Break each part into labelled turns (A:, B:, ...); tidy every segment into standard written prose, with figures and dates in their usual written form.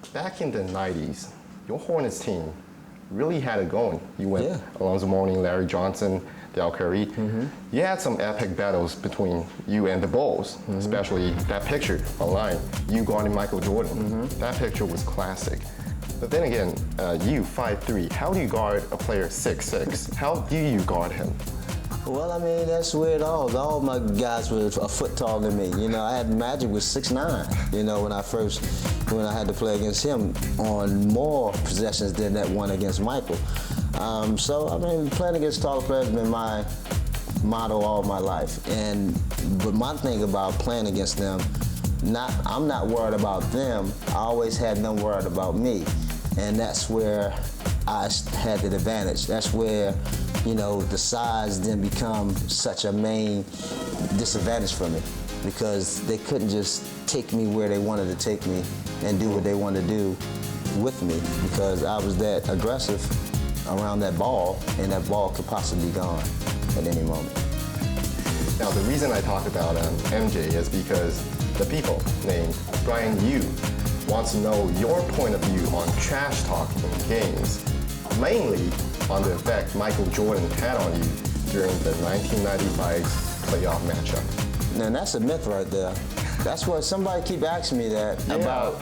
A: back in the 90s, your Hornets team really had it going. You went Alonzo Mourning, Larry Johnson, Del Curry. You had some epic battles between you and the Bulls, especially that picture online, you guarding Michael Jordan. That picture was classic. But then again, you 5'3", how do you guard a player 6'6"? How do you guard him?
B: Well, I mean, that's where all my guys were a foot taller than me. You know, I had Magic was 6'9", you know, when I had to play against him on more possessions than that one against Michael. So, I mean, playing against taller players has been my motto all my life. But my thing about playing against them, I'm not worried about them. I always had them worried about me. And that's where I had the advantage. That's where, you know, the size then become such a main disadvantage for me, because they couldn't just take me where they wanted to take me and do what they wanted to do with me, because I was that aggressive around that ball, and that ball could possibly be gone at any moment.
A: Now, the reason I talk about MJ is because the people named Brian Yu wants to know your point of view on trash talk in games, mainly on the effect Michael Jordan had on you during the 1995 playoff matchup.
B: Now that's a myth right there. That's what somebody keep asking me that about,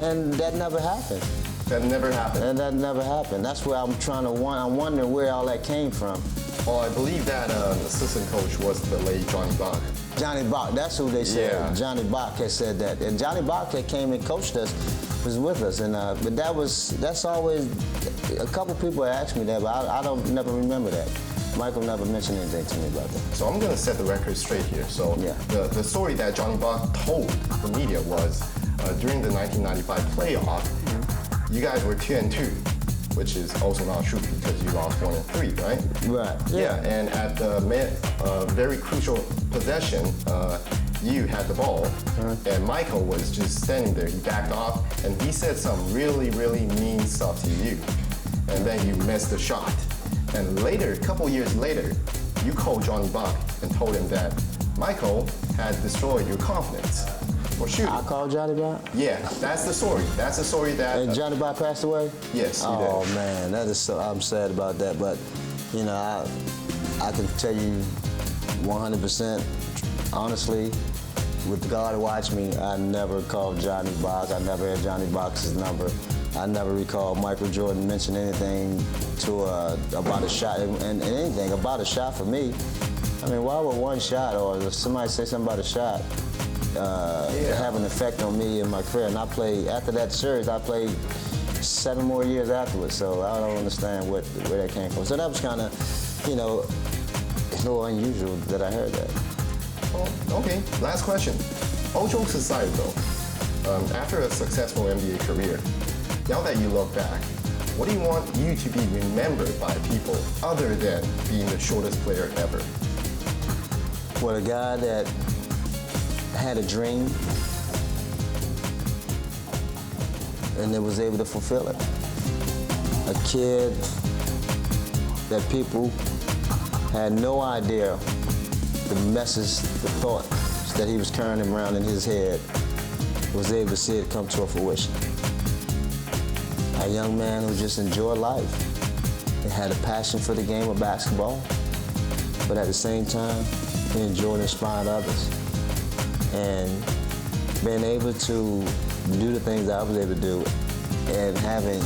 B: and that never happened.
A: That never happened.
B: And that never happened. That's where I'm wondering where all that came from.
A: Well, I believe that assistant coach was the late Johnny Buck.
B: Johnny Buck, that's who they said.
A: Yeah.
B: Johnny Buck had said that, and Johnny Buck that came and coached us was with us, and but that's always a couple people asked me that, but I don't never remember that. Michael never mentioned anything to me about that.
A: So I'm going to set the record straight here. So the story that Johnny Buck told the media was during the 1995 playoff, you guys were 2-2, which is also not true because you lost 1-3, right?
B: Right.
A: Yeah, and at the very crucial possession, you had the ball, and Michael was just standing there. He backed off, and he said some really, really mean stuff to you. And then you missed the shot. And later, a couple years later, you called Johnny Buck and told him that Michakel had destroyed your confidence for shooting.
B: I called Johnny Buck?
A: Yeah, that's the story. That's the story that...
B: And Johnny Buck passed away?
A: Yes, he did.
B: Oh, man, that is so... I'm sad about that, but, you know, I can tell you 100% honestly, with God watching me, I never called Johnny Buck. I never had Johnny Buck's number. I never recall Michael Jordan mention anything about a shot, and anything about a shot for me. I mean, why would one shot, or if somebody say something about a shot, have an effect on me in my career? And after that series, I played 7 more years afterwards, so I don't understand where that came from. So that was kind of, you know, a little unusual that I heard that.
A: Oh, okay, last question. All jokes aside though, after a successful NBA career, now that you look back, what do you want you to be remembered by people other than being the shortest player ever?
B: Well, a guy that had a dream and that was able to fulfill it. A kid that people had no idea the message, the thoughts that he was carrying around in his head, was able to see it come to a fruition. A young man who just enjoyed life. He had a passion for the game of basketball, but at the same time, he enjoyed inspiring others. And being able to do the things that I was able to do, and having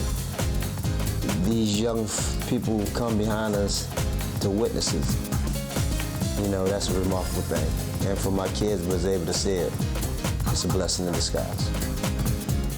B: these young people come behind us to witness it, you know, that's a remarkable thing. And for my kids was able to see it, it's a blessing in disguise.